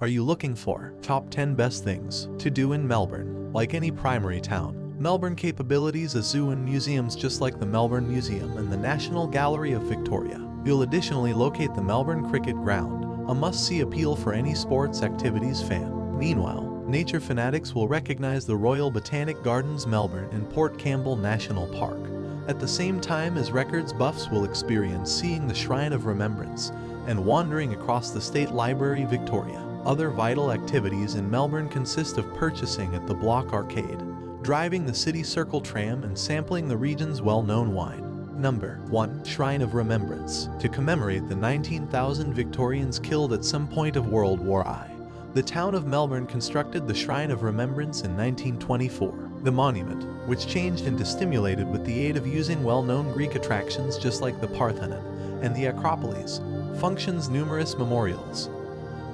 Are you looking for top 10 best things to do in Melbourne? Like any primary town, Melbourne capabilities a zoo and museums just like the Melbourne Museum and the National Gallery of Victoria. You'll additionally locate the Melbourne Cricket Ground, a must-see appeal for any sports activities fan. Meanwhile, nature fanatics will recognize the Royal Botanic Gardens Melbourne and Port Campbell National Park, at the same time as records buffs will experience seeing the Shrine of Remembrance and wandering across the State Library Victoria. Other vital activities in Melbourne consist of purchasing at the Block Arcade, driving the City Circle Tram and sampling the region's well-known wine. Number 1. Shrine of Remembrance. To commemorate the 19,000 Victorians killed at some point of World War I, the town of Melbourne constructed the Shrine of Remembrance in 1924. The monument, which changed and stimulated with the aid of using well-known Greek attractions just like the Parthenon and the Acropolis, functions numerous memorials,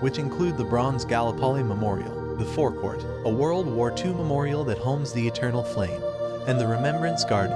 which include the Bronze Gallipoli Memorial, the Forecourt, a World War II memorial that homes the Eternal Flame, and the Remembrance Garden,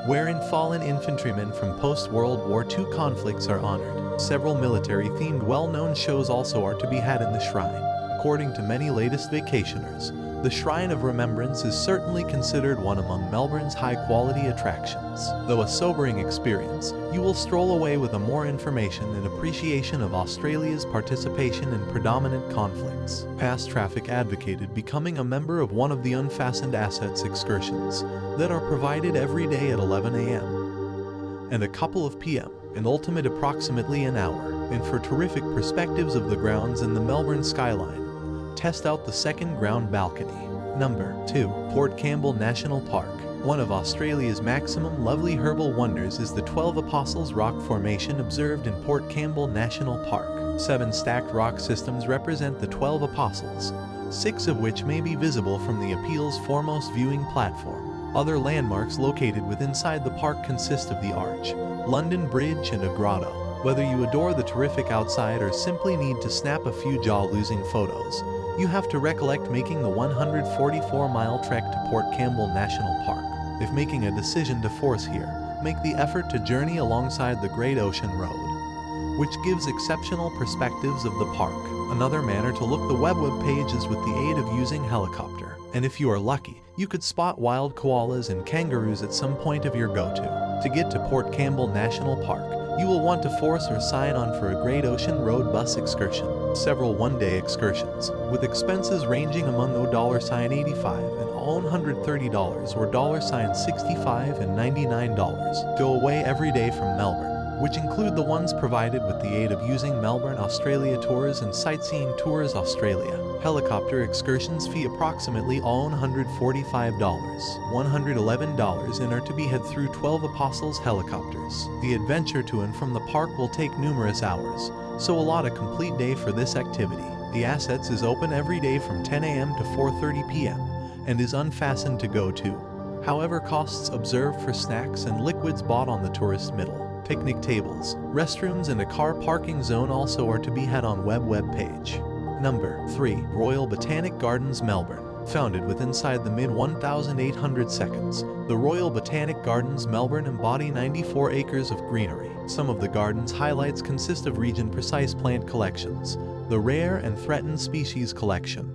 wherein fallen infantrymen from post-World War II conflicts are honored. Several military-themed well-known shows also are to be had in the shrine. According to many latest vacationers, the Shrine of Remembrance is certainly considered one among Melbourne's high-quality attractions. Though a sobering experience, you will stroll away with a more information and appreciation of Australia's participation in predominant conflicts. Past Traffic advocated becoming a member of one of the Unfastened Assets excursions that are provided every day at 11 a.m. and a couple of p.m., and ultimate approximately an hour. And for terrific perspectives of the grounds and the Melbourne skyline, test out the second ground balcony. Number 2. Port Campbell National Park. One of Australia's maximum lovely herbal wonders is the 12 Apostles rock formation observed in Port Campbell National Park. 7 stacked rock systems represent the 12 Apostles, 6 of which may be visible from the appeal's foremost viewing platform. Other landmarks located inside the park consist of the Arch, London Bridge, and a grotto. Whether you adore the terrific outside or simply need to snap a few jaw-losing photos, you have to recollect making the 144-mile trek to Port Campbell National Park. If making a decision to force here, make the effort to journey alongside the Great Ocean Road, which gives exceptional perspectives of the park. Another manner to look the web page is with the aid of using helicopter. And if you are lucky, you could spot wild koalas and kangaroos at some point of your go-to. To get to Port Campbell National Park, you will want to force or sign on for a Great Ocean Road bus excursion. Several one-day excursions, with expenses ranging among $85 and $130 or $65 and $99, go away every day from Melbourne, which include the ones provided with the aid of using Melbourne Australia Tours and Sightseeing Tours Australia. Helicopter excursions fee approximately $145, $111, and are to be had through 12 Apostles helicopters. The adventure to and from the park will take numerous hours, so allot a complete day for this activity. The Assets is open every day from 10 a.m. to 4:30 p.m. and is unfastened to go to. However, costs observed for snacks and liquids bought on the tourist middle. Picnic tables, restrooms, and a car parking zone also are to be had on web page. Number 3. Royal Botanic Gardens Melbourne. Founded inside the mid-1800 seconds, the Royal Botanic Gardens Melbourne embody 94 acres of greenery. Some of the garden's highlights consist of region-precise plant collections, the Rare and Threatened Species Collection,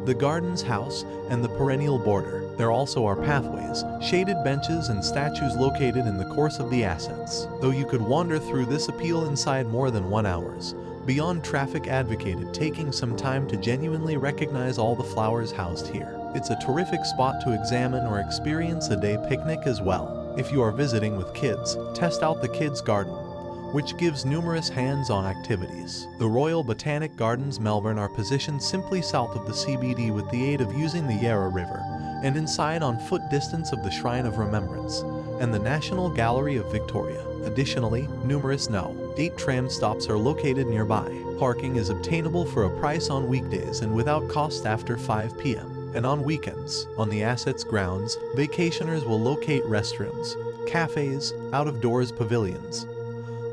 the Garden's House, and the Perennial Border. There also are pathways, shaded benches, and statues located in the course of the Assets. Though you could wander through this appeal inside more than 1 hour, Beyond Traffic advocated taking some time to genuinely recognize all the flowers housed here. It's a terrific spot to examine or experience a day picnic as well. If you are visiting with kids, test out the Kids Garden, which gives numerous hands-on activities. The Royal Botanic Gardens Melbourne are positioned simply south of the CBD with the aid of using the Yarra River, and inside on foot distance of the Shrine of Remembrance and the National Gallery of Victoria. Additionally, numerous 8 tram stops are located nearby. Parking is obtainable for a price on weekdays and without cost after 5 p.m. and on weekends. On the Assets grounds, vacationers will locate restrooms, cafes, out-of-doors pavilions,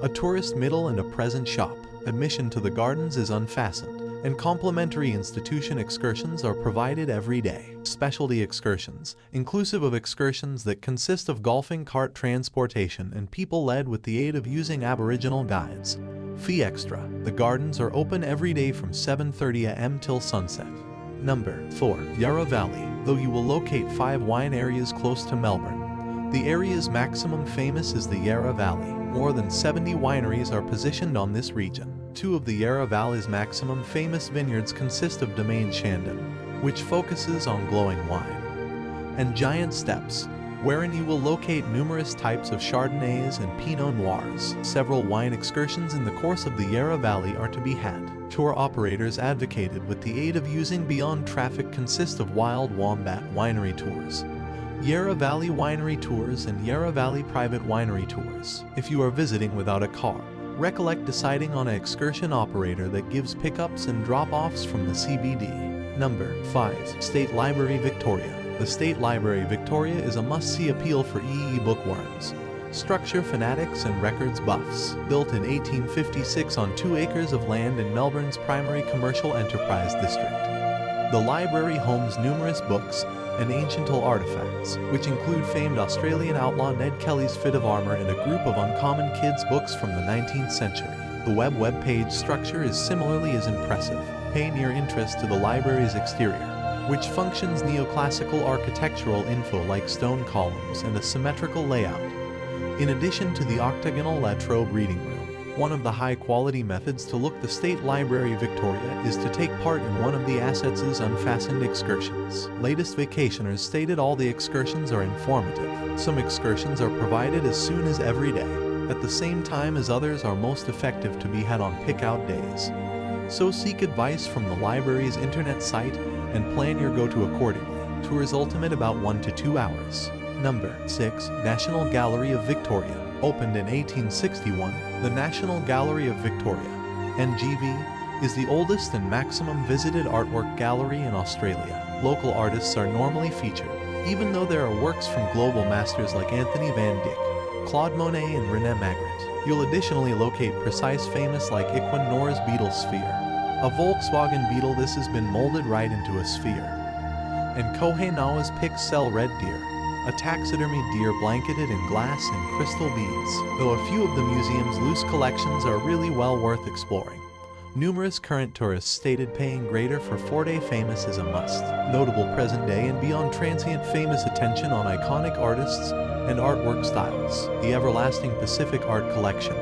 a tourist middle, and a present shop. Admission to the gardens is unfastened, and complimentary institution excursions are provided every day. Specialty excursions, inclusive of excursions that consist of golfing cart transportation and people led with the aid of using Aboriginal guides, Fee extra. The gardens are open every day from 7:30 a.m. till sunset. Number 4. Yarra Valley. Though you will locate 5 wine areas close to Melbourne, the area's maximum famous is the Yarra Valley. More than 70 wineries are positioned on this region. 2 of the Yarra Valley's maximum famous vineyards consist of Domaine Shandon, which focuses on glowing wine, and Giant Steps, wherein you will locate numerous types of Chardonnays and Pinot Noirs. Several wine excursions in the course of the Yarra Valley are to be had. Tour operators advocated with the aid of using Beyond Traffic consist of Wild Wombat Winery Tours, Yarra Valley Winery Tours, and Yarra Valley Private Winery Tours. If you are visiting without a car, recollect deciding on an excursion operator that gives pickups and drop-offs from the CBD. Number 5. State Library Victoria. The State Library Victoria is a must-see appeal for EE bookworms, structure fanatics, and records buffs. Built in 1856 on 2 acres of land in Melbourne's primary commercial enterprise district, the library homes numerous books and ancient artifacts, which include famed Australian outlaw Ned Kelly's Fit of Armour and a group of uncommon kids' books from the 19th century. The web page structure is similarly as impressive. Pay near interest to the library's exterior, which functions neoclassical architectural info like stone columns and a symmetrical layout. In addition to the octagonal La Trobe reading room, one of the high-quality methods to look the State Library Victoria is to take part in one of the assets' unfastened excursions. Latest vacationers stated all the excursions are informative. Some excursions are provided as soon as every day, at the same time as others are most effective to be had on pick-out days. So seek advice from the library's internet site and plan your go-to accordingly. Tours ultimate about 1 to 2 hours. Number 6. National Gallery of Victoria. Opened in 1861, the National Gallery of Victoria, NGV, is the oldest and maximum visited artwork gallery in Australia. Local artists are normally featured, even though there are works from global masters like Anthony van Dyck, Claude Monet, and René Magritte. You'll additionally locate precise famous like Equine Noir's Beetle Sphere, a Volkswagen Beetle. This has been molded right into a sphere, and Kohei Nawa's Pixel Red Deer, a taxidermy deer blanketed in glass and crystal beads. Though a few of the museum's loose collections are really well worth exploring, numerous current tourists stated paying greater for 4-day famous is a must. Notable present-day and beyond transient famous attention on iconic artists and artwork styles. The Everlasting Pacific Art Collection,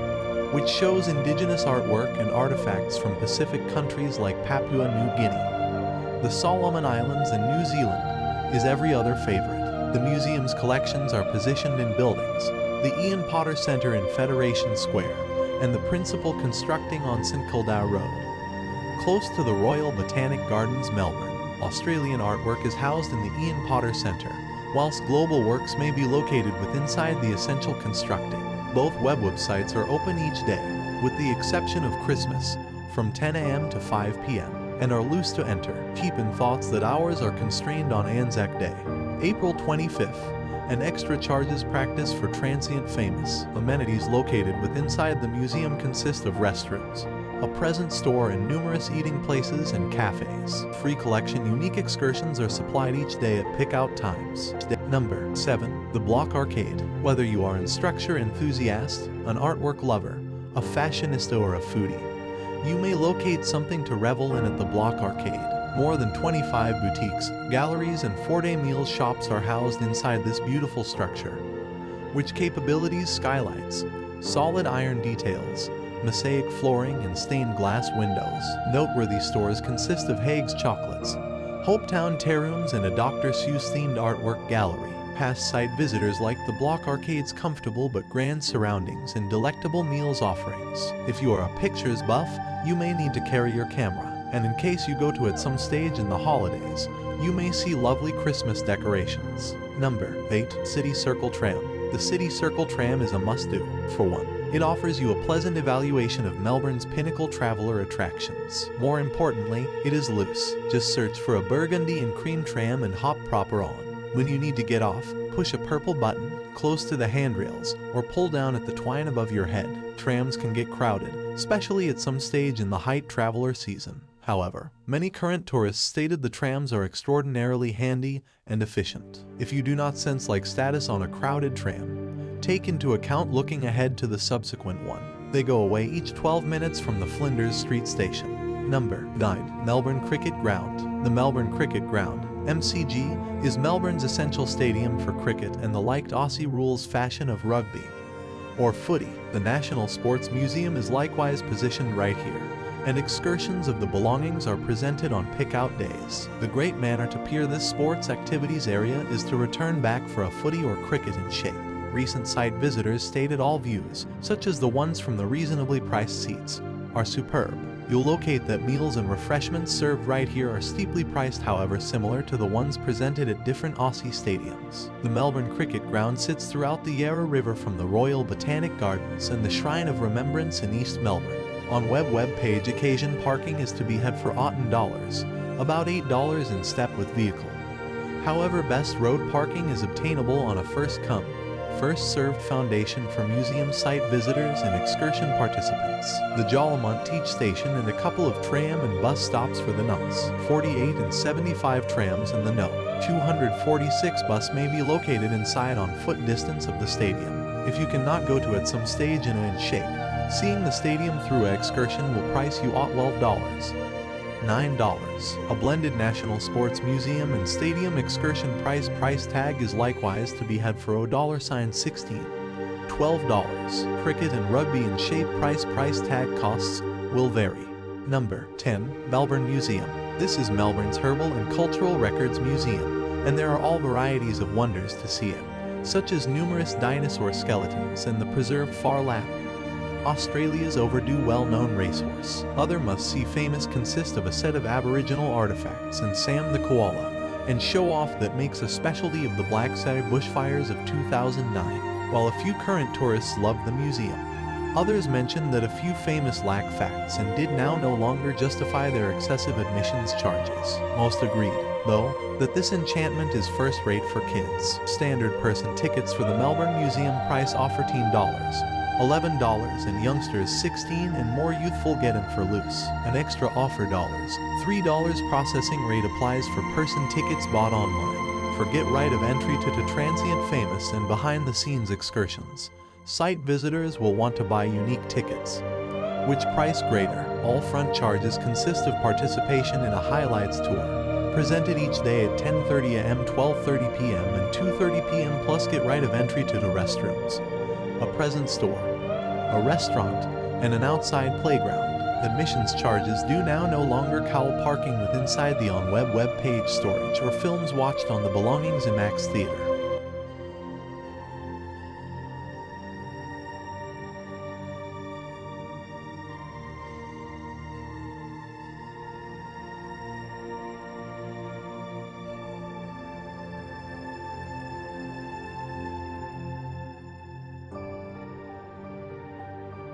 which shows indigenous artwork and artifacts from Pacific countries like Papua New Guinea, the Solomon Islands, and New Zealand, is every other favorite. The museum's collections are positioned in buildings, the Ian Potter Centre in Federation Square, and the principal constructing on St Kilda Road. Close to the Royal Botanic Gardens, Melbourne, Australian artwork is housed in the Ian Potter Centre, whilst global works may be located with inside the Essential Constructing. Both websites are open each day, with the exception of Christmas, from 10 a.m. to 5 p.m, and are loose to enter. Keep in thoughts that hours are constrained on Anzac Day, April 25th, and extra charges practiced for transient famous. Amenities located within the museum consist of restrooms, a present store, and numerous eating places and cafes. Free collection unique excursions are supplied each day at pick-out times. Number 7. The Block Arcade. Whether you are a structure enthusiast, an artwork lover, a fashionista, or a foodie, you may locate something to revel in at the Block Arcade. More than 25 boutiques, galleries, and 4-day meals shops are housed inside this beautiful structure, which capabilities skylights, solid iron details, mosaic flooring, and stained glass windows. Noteworthy stores consist of Haig's Chocolates, Hopetown Tea Rooms, and a Dr. Seuss-themed artwork gallery. Past site visitors like the Block Arcade's comfortable but grand surroundings and delectable meals offerings. If you are a pictures buff, you may need to carry your camera, and in case you go to it some stage in the holidays, you may see lovely Christmas decorations. Number 8. City Circle Tram. The City Circle Tram is a must-do. For one, it offers you a pleasant evaluation of Melbourne's pinnacle traveller attractions. More importantly, it is loose. Just search for a burgundy and cream tram and hop proper on. When you need to get off, push a purple button close to the handrails or pull down at the twine above your head. Trams can get crowded, especially at some stage in the height traveller season. However, many current tourists stated the trams are extraordinarily handy and efficient. If you do not sense like status on a crowded tram, take into account looking ahead to the subsequent one. They go away each 12 minutes from the Flinders Street station. Number 9. Melbourne Cricket Ground. The Melbourne Cricket Ground, MCG, is Melbourne's essential stadium for cricket and the liked Aussie rules fashion of rugby, or footy. The National Sports Museum is likewise positioned right here, and excursions of the belongings are presented on pick-out days. The great manner to peer this sports activities area is to return back for a footy or cricket in shape. Recent site visitors stated all views, such as the ones from the reasonably priced seats, are superb. You'll locate that meals and refreshments served right here are steeply priced, however similar to the ones presented at different Aussie stadiums. The Melbourne Cricket Ground sits throughout the Yarra River from the Royal Botanic Gardens and the Shrine of Remembrance in East Melbourne. On web page occasion parking is to be had for $8, about $8 in step with vehicle. However, best road parking is obtainable on a first-come, first-served foundation for museum site visitors and excursion participants. The Jolimont Teach Station and a couple of tram and bus stops for the NUS. 48 and 75 trams in the No. 246 bus may be located inside on foot distance of the stadium. If you cannot go to it some stage in shape, seeing the stadium through an excursion will price you $12. $9. A blended National Sports Museum and Stadium excursion price tag is likewise to be had for $16. $12. Cricket and rugby in shape price tag costs will vary. Number 10. Melbourne Museum. This is Melbourne's Herbal and Cultural Records Museum, and there are all varieties of wonders to see it, such as numerous dinosaur skeletons and the preserved Far Lap, Australia's overdue well-known racehorse. Other must-see famous consist of a set of Aboriginal artifacts and Sam the Koala, and show-off that makes a specialty of the Black Side bushfires of 2009. While a few current tourists love the museum, others mention that a few famous lack facts and did now no longer justify their excessive admissions charges. Most agreed, though, that this enchantment is first-rate for kids. Standard person tickets for the Melbourne Museum price offer $10. $11, and youngsters 16 and more youthful get in for loose. An extra offer $3 processing rate applies for person tickets bought online. Forget right of entry to transient famous and behind-the-scenes excursions. Site visitors will want to buy unique tickets. Which price greater? All front charges consist of participation in a highlights tour, presented each day at 10:30 a.m., 12:30 p.m., and 2:30 p.m. plus get right of entry to the restrooms, a present store, a restaurant, and an outside playground. Admissions charges do now no longer cowl parking with inside the on web page storage or films watched on the belongings IMAX Theatre.